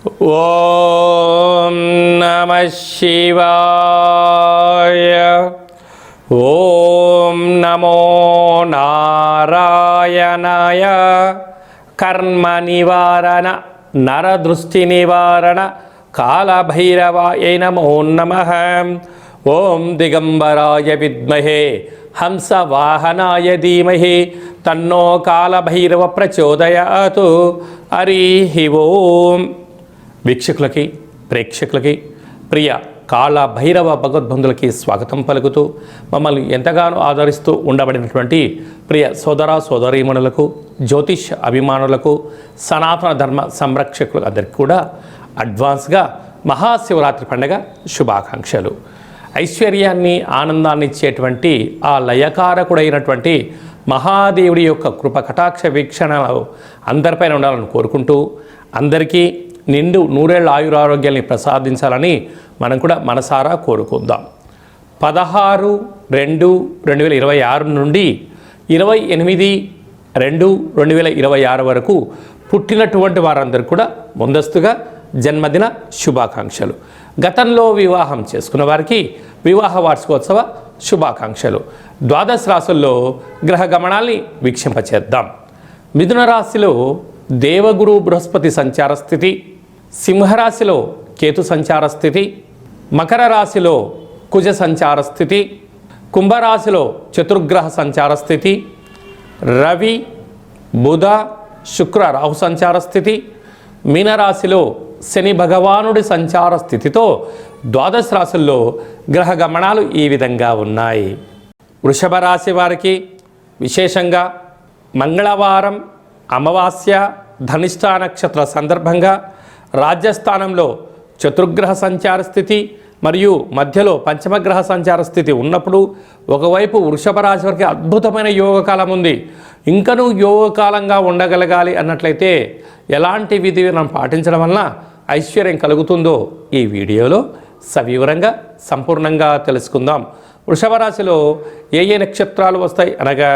ఓం నమః శివాయ. ఓం నమో నారాయణాయ. కర్మ నివారణ నరదృష్టి నివారణ కాళభైరవాయ నమో నమః. ఓం దిగంబరాయ విద్మహే హంసవాహనాయ ధీమహి తన్నో కాళభైరవ ప్రచోదయాతు. హరి ఓం. వీక్షకులకి ప్రేక్షకులకి ప్రియ కాళభైరవ భగవద్బంధులకి స్వాగతం పలుకుతూ మమ్మల్ని ఎంతగానో ఆదరిస్తూ ఉండబడినటువంటి ప్రియ సోదర సోదరీమణులకు, జ్యోతిష్ అభిమానులకు, సనాతన ధర్మ సంరక్షకులు అందరికీ కూడా అడ్వాన్స్గా మహాశివరాత్రి పండుగ శుభాకాంక్షలు. ఐశ్వర్యాన్ని ఆనందాన్ని ఇచ్చేటువంటి ఆ లయకారకుడైనటువంటి మహాదేవుడి యొక్క కృప కటాక్ష వీక్షణలు అందరిపైన ఉండాలని కోరుకుంటూ అందరికీ నిండు నూరేళ్ల ఆయురారోగ్యాన్ని ప్రసాదించాలని మనం కూడా మనసారా కోరుకుందాం. 16/2/2026 నుండి 28/2/2026 వరకు పుట్టినటువంటి వారందరూ కూడా ముందస్తుగా జన్మదిన శుభాకాంక్షలు. గతంలో వివాహం చేసుకున్న వారికి వివాహ వార్షికోత్సవ శుభాకాంక్షలు. ద్వాదశ రాశుల్లో గ్రహ గమనాల్ని వీక్షింపచేద్దాం. మిథున రాశిలో దేవగురు బృహస్పతి సంచార స్థితి, సింహరాశిలో కేతు సంచార స్థితి, మకర రాశిలో కుజ సంచార స్థితి, కుంభరాశిలో చతుర్గ్రహ సంచార స్థితి, రవి బుధ శుక్ర రాహు సంచార స్థితి, మీనరాశిలో శని భగవానుడి సంచార స్థితితో ద్వాదశ రాశుల్లో గ్రహ గమనాలు ఈ విధంగా ఉన్నాయి. వృషభ రాశి వారికి విశేషంగా మంగళవారం అమావాస్య ధనిష్ఠా నక్షత్ర సందర్భంగా రాజ్యస్థానంలో చతుర్గ్రహ సంచార స్థితి మరియు మధ్యలో పంచమగ్రహ సంచార స్థితి ఉన్నప్పుడు ఒకవైపు వృషభ రాశి వారికి అద్భుతమైన యోగకాలం ఉంది. ఇంకనూ యోగకాలంగా ఉండగలగాలి అన్నట్లయితే ఎలాంటి విధి విధానం పాటించడం వలన ఐశ్వర్యం కలుగుతుందో ఈ వీడియోలో సవివరంగా సంపూర్ణంగా తెలుసుకుందాం. వృషభ రాశిలో ఏ ఏ నక్షత్రాలు వస్తాయి అనగా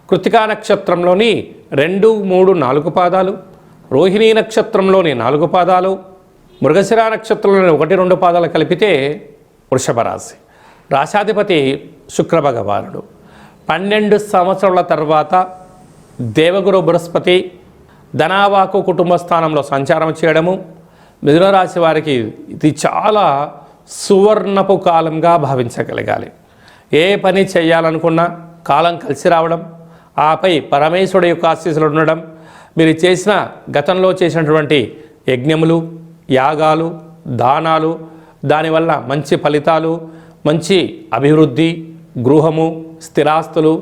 కృత్తికా నక్షత్రంలోని 2, 3, 4 పాదాలు, రోహిణీ నక్షత్రంలోని 4 పాదాలు, మృగశిర నక్షత్రంలోని 1, 2 పాదాలు కలిపితే వృషభ రాశి. రాశాధిపతి శుక్ర భగవానుడు. 12 సంవత్సరాల తర్వాత దేవగురు బృహస్పతి ధనావాకు కుటుంబ స్థానంలో సంచారం చేయడము మిథున రాశి వారికి ఇది చాలా సువర్ణపు కాలంగా భావించగలగాలి. ఏ పని చేయాలనుకున్నా కాలం కలిసి రావడం, ఆపై పరమేశ్వరుడు యొక్క ఆశీస్సులు ఉండడం, మీరు చేసిన గతంలో చేసినటువంటి యజ్ఞములు, యాగాలు, దానాలు, దానివల్ల మంచి ఫలితాలు, మంచి అభివృద్ధి, గృహము, స్థిరాస్తులు,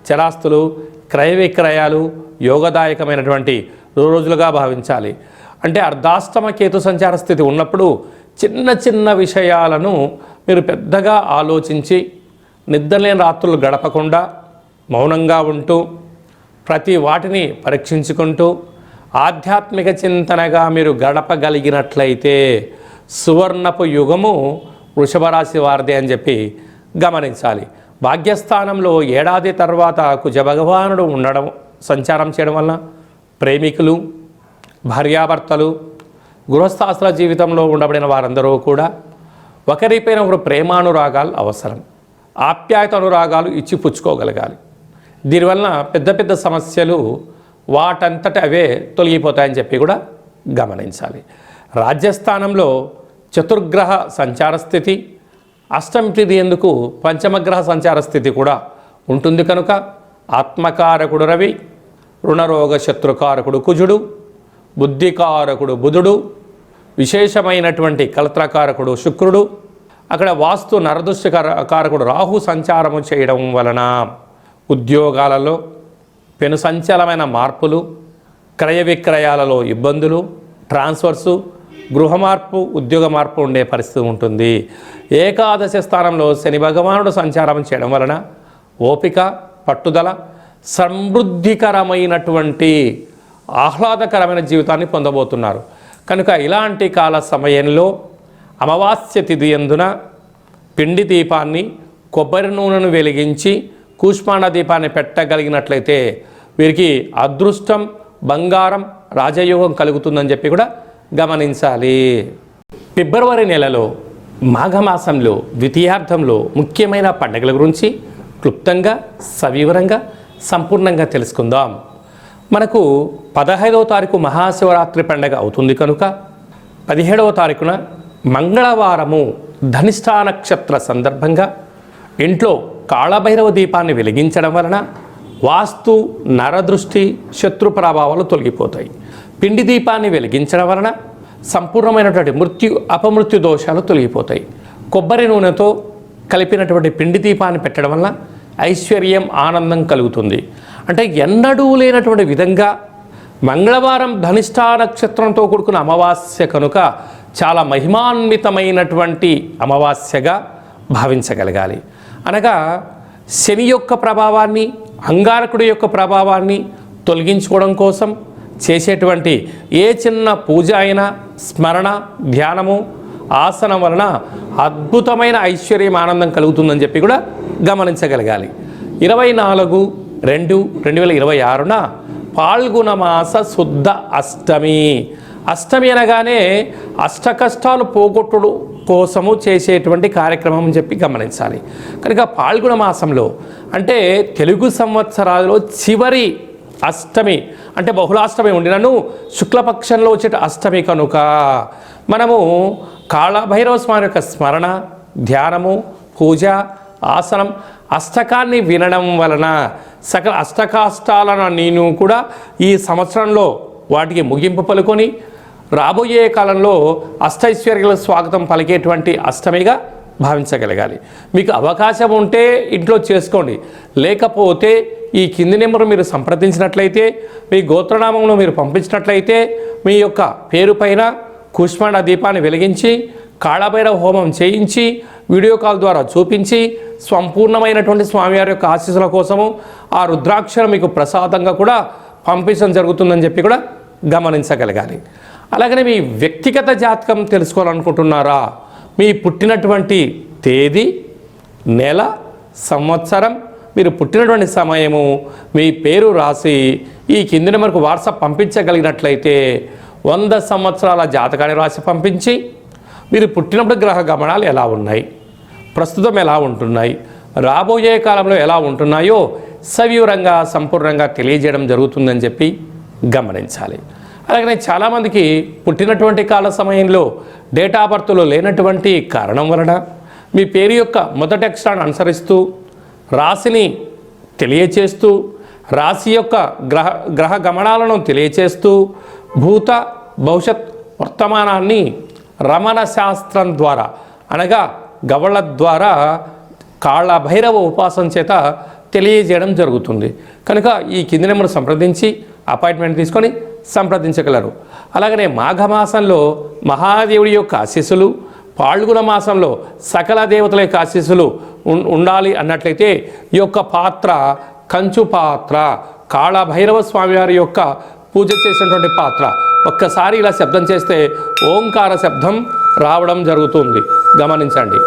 చరాస్తులు, క్రయ విక్రయాలు యోగదాయకమైనటువంటి రోజులుగా భావించాలి. అంటే అర్ధాష్టమ కేతు సంచార స్థితి ఉన్నప్పుడు చిన్న చిన్న విషయాలను మీరు పెద్దగా ఆలోచించి నిద్రలేని రాత్రులు గడపకుండా మౌనంగా ఉంటూ ప్రతి వాటిని పరీక్షించుకుంటూ ఆధ్యాత్మిక చింతనగా మీరు గడపగలిగినట్లయితే సువర్ణపు యుగము వృషభ రాశి వారిదే అని చెప్పి గమనించాలి. భాగ్యస్థానంలో ఏడాది తర్వాత కుజ భగవానుడు ఉండడం సంచారం చేయడం వలన ప్రేమికులు, భార్యాభర్తలు, గృహస్థాశ్ర జీవితంలో ఉండబడిన వారందరూ కూడా ఒకరిపైన ఒకరు ప్రేమానురాగాలు అవసరం. ఆప్యాయత అనురాగాలు ఇచ్చి పుచ్చుకోగలగాలి. దీనివలన పెద్ద పెద్ద సమస్యలు వాటంతట అవే తొలగిపోతాయని చెప్పి కూడా గమనించాలి. రాజ్యస్థానంలో చతుర్గ్రహ సంచార స్థితి, అష్టమి తిథి ఎందుకు పంచమగ్రహ సంచార స్థితి కూడా ఉంటుంది కనుక ఆత్మకారకుడు రవి, రుణరోగ శత్రుకారకుడు కుజుడు, బుద్ధికారకుడు బుధుడు, విశేషమైనటువంటి కలత్రకారకుడు శుక్రుడు, అక్కడ వాస్తు నరదృష్టి కారకుడు రాహు సంచారము చేయడం వలన ఉద్యోగాలలో పెను సంచలమైన మార్పులు, క్రయ విక్రయాలలో ఇబ్బందులు, ట్రాన్స్ఫర్సు, గృహ మార్పు, ఉద్యోగ మార్పు ఉండే పరిస్థితి ఉంటుంది. ఏకాదశి స్థానంలో శని భగవానుడు సంచారం చేయడం వలన ఓపిక, పట్టుదల, సమృద్ధికరమైనటువంటి ఆహ్లాదకరమైన జీవితాన్ని పొందబోతున్నారు. కనుక ఇలాంటి కాల సమయంలో అమావాస్య తిథి యందున పిండి దీపాన్ని, కొబ్బరి నూనెను వెలిగించి కూష్మాండ దీపాన్ని పెట్టగలిగినట్లయితే వీరికి అదృష్టం, బంగారం, రాజయోగం కలుగుతుందని చెప్పి కూడా గమనించాలి. ఫిబ్రవరి నెలలో మాఘమాసంలో ద్వితీయార్థంలో ముఖ్యమైన పండుగల గురించి క్లుప్తంగా సవివరంగా సంపూర్ణంగా తెలుసుకుందాం. మనకు 15వ తారీఖు మహాశివరాత్రి పండుగ అవుతుంది కనుక 17వ తారీఖున మంగళవారము ధనిష్ఠా నక్షత్ర సందర్భంగా ఇంట్లో కాళభైరవ దీపాన్ని వెలిగించడం వలన వాస్తు నరదృష్టి శత్రు ప్రభావాలు తొలగిపోతాయి. పిండి దీపాన్ని వెలిగించడం వలన సంపూర్ణమైనటువంటి మృత్యు అపమృత్యు దోషాలు తొలగిపోతాయి. కొబ్బరి నూనెతో కలిపినటువంటి పిండి దీపాన్ని పెట్టడం వల్ల ఐశ్వర్యం ఆనందం కలుగుతుంది. అంటే ఎన్నడూ లేనటువంటి విధంగా మంగళవారం ధనిష్ఠా నక్షత్రంతో కూడుకున్న అమావాస్య కనుక చాలా మహిమాన్వితమైనటువంటి అమావాస్యగా భావించగలగాలి. అనగా శని యొక్క ప్రభావాన్ని అంగారకుడి యొక్క ప్రభావాన్ని తొలగించుకోవడం కోసం చేసేటువంటి ఏ చిన్న పూజ అయినా స్మరణ ధ్యానము ఆసనం వలన అద్భుతమైన ఐశ్వర్యం ఆనందం కలుగుతుందని చెప్పి కూడా గమనించగలగాలి. 24/2/2026న పాల్గొన మాస శుద్ధ అష్టమి. అష్టమి అనగానే అష్ట కష్టాలు పోగొట్టుడు కోసము చేసేటువంటి కార్యక్రమం అని చెప్పి గమనించాలి. కనుక పాల్గొన మాసంలో అంటే తెలుగు సంవత్సరాలలో చివరి అష్టమి అంటే బహుళాష్టమి ఉండినను శుక్లపక్షంలో వచ్చే అష్టమి కనుక మనము కాళభైరవ స్వామి యొక్క స్మరణ ధ్యానము పూజ ఆసనం అష్టకాన్ని వినడం వలన సకల అష్టకాష్టాలను నేను కూడా ఈ సంవత్సరంలో వాటికి ముగింపు పలుకొని రాబోయే కాలంలో అష్టైశ్వర్యాల స్వాగతం పలికేటువంటి అష్టమిగా భావించగలగాలి. మీకు అవకాశం ఉంటే ఇంట్లో చేసుకోండి, లేకపోతే ఈ కింది నెంబర్ మీరు సంప్రదించినట్లయితే మీ గోత్రనామంలో మీరు పంపించినట్లయితే మీ యొక్క పేరు పైన కూష్మాండ దీపాన్ని వెలిగించి కాళభైరవ హోమం చేయించి వీడియో కాల్ ద్వారా చూపించి సంపూర్ణమైనటువంటి స్వామివారి యొక్క ఆశీస్సుల కోసము ఆ రుద్రాక్షరం మీకు ప్రసాదంగా కూడా పంపించడం జరుగుతుందని చెప్పి కూడా గమనించగలగాలి. అలాగనే మీ వ్యక్తిగత జాతకం తెలుసుకోవాలనుకుంటున్నారా? మీ పుట్టినటువంటి తేదీ, నెల, సంవత్సరం, మీరు పుట్టినటువంటి సమయము, మీ పేరు రాసి ఈ కింది నెంబర్కు వాట్సాప్ పంపించగలిగినట్లయితే 100 సంవత్సరాల జాతకాన్ని రాసి పంపించి మీరు పుట్టినప్పుడు గ్రహ గమనాలు ఎలా ఉన్నాయి, ప్రస్తుతం ఎలా ఉంటున్నాయి, రాబోయే కాలంలో ఎలా ఉంటున్నాయో సవివరంగా సంపూర్ణంగా తెలియజేయడం జరుగుతుందని చెప్పి గమనించాలి. అలాగనే చాలామందికి పుట్టినటువంటి కాల సమయంలో డేట్ ఆఫ్ బర్త్లో లేనటువంటి కారణం వలన మీ పేరు యొక్క మొదటి అక్షరాన్ని అనుసరిస్తూ రాశిని తెలియచేస్తూ రాశి యొక్క గ్రహ గమనాలను తెలియచేస్తూ భూత భవిష్యత్ వర్తమానాన్ని రమణ శాస్త్రం ద్వారా అనగా గవళ ద్వారా కాళభైరవ ఉపాసన చేత తెలియజేయడం జరుగుతుంది. కనుక ఈ కింది నెంబర్ సంప్రదించి అపాయింట్మెంట్ తీసుకొని సంప్రదించగలరు. అలాగనే మాఘమాసంలో మహాదేవుడి యొక్క ఆశీస్సులు, పాల్గొన మాసంలో సకల దేవతల యొక్క ఆశీస్సులు ఉండాలి అన్నట్లయితే ఈ యొక్క పాత్ర కంచు పాత్ర, కాళభైరవ స్వామివారి యొక్క పూజ చేసినటువంటి పాత్ర ఒక్కసారి ఇలా శబ్దం చేస్తే ఓంకార శబ్దం రావడం జరుగుతుంది, గమనించండి.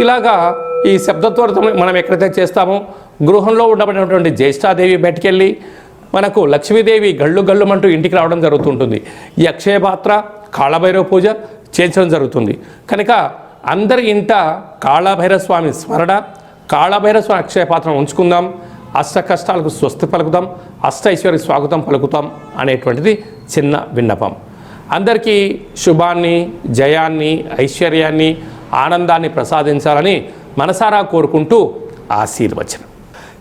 ఇలాగా ఈ శబ్దంతో మనం ఎక్కడైతే చేస్తామో గృహంలో ఉండబడినటువంటి జ్యేష్ఠాదేవి బయటికెళ్ళి మనకు లక్ష్మీదేవి గళ్ళు గళ్ళుమంటూ ఇంటికి రావడం జరుగుతుంటుంది. ఈ అక్షయ పాత్ర కాళభైరవ పూజ చేయించడం జరుగుతుంది. కనుక అందరి ఇంట కాళభైరవ స్వామి స్మరణ, కాళభైరవ స్వామి అక్షయ పాత్రను ఉంచుకుందాం, అష్ట కష్టాలకు స్వస్తి పలుకుతాం, అష్ట ఐశ్వర్య స్వాగతం పలుకుతాం అనేటువంటిది చిన్న విన్నపం. అందరికీ శుభాన్ని, జయాన్ని, ఐశ్వర్యాన్ని, ఆనందాన్ని ప్రసాదించాలని మనసారా కోరుకుంటూ ఆశీర్వచనం.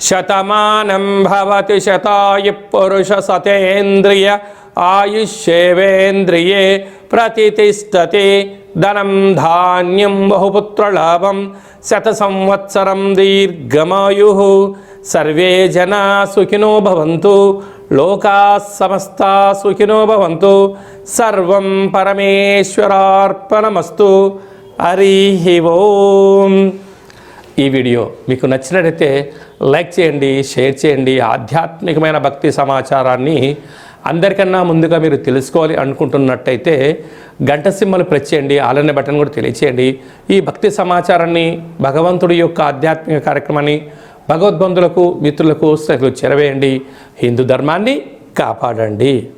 శతమానం భవతి శతాయు పురుష సతేంద్రియ ఆయుష్యేవేంద్రియే ప్రతిష్టతే ధనం ధాన్యం బహుపుత్రలాభం శత సంవత్సరం దీర్ఘమాయు. సర్వే జనా సుఖినో భవంతు, లోకా సమస్తా సుఖినో భవంతు. సర్వం పరమేశ్వరార్పణమస్తు. హరి ఓం. ఈ వీడియో మీకు నచ్చినట్లయితే లైక్ చేయండి, షేర్ చేయండి. ఆధ్యాత్మికమైన భక్తి సమాచారాన్ని అందరికన్నా ముందుగా మీరు తెలుసుకోవాలి అనుకుంటున్నట్టయితే గంట సింబల్ ప్రెస్ చేయండి, ఆలనే బటన్ కూడా తెలియచేయండి. ఈ భక్తి సమాచారాన్ని, భగవంతుడి యొక్క ఆధ్యాత్మిక కార్యక్రమాన్ని భగవద్బంధులకు, మిత్రులకు చేరవేయండి. హిందూ ధర్మాన్ని కాపాడండి.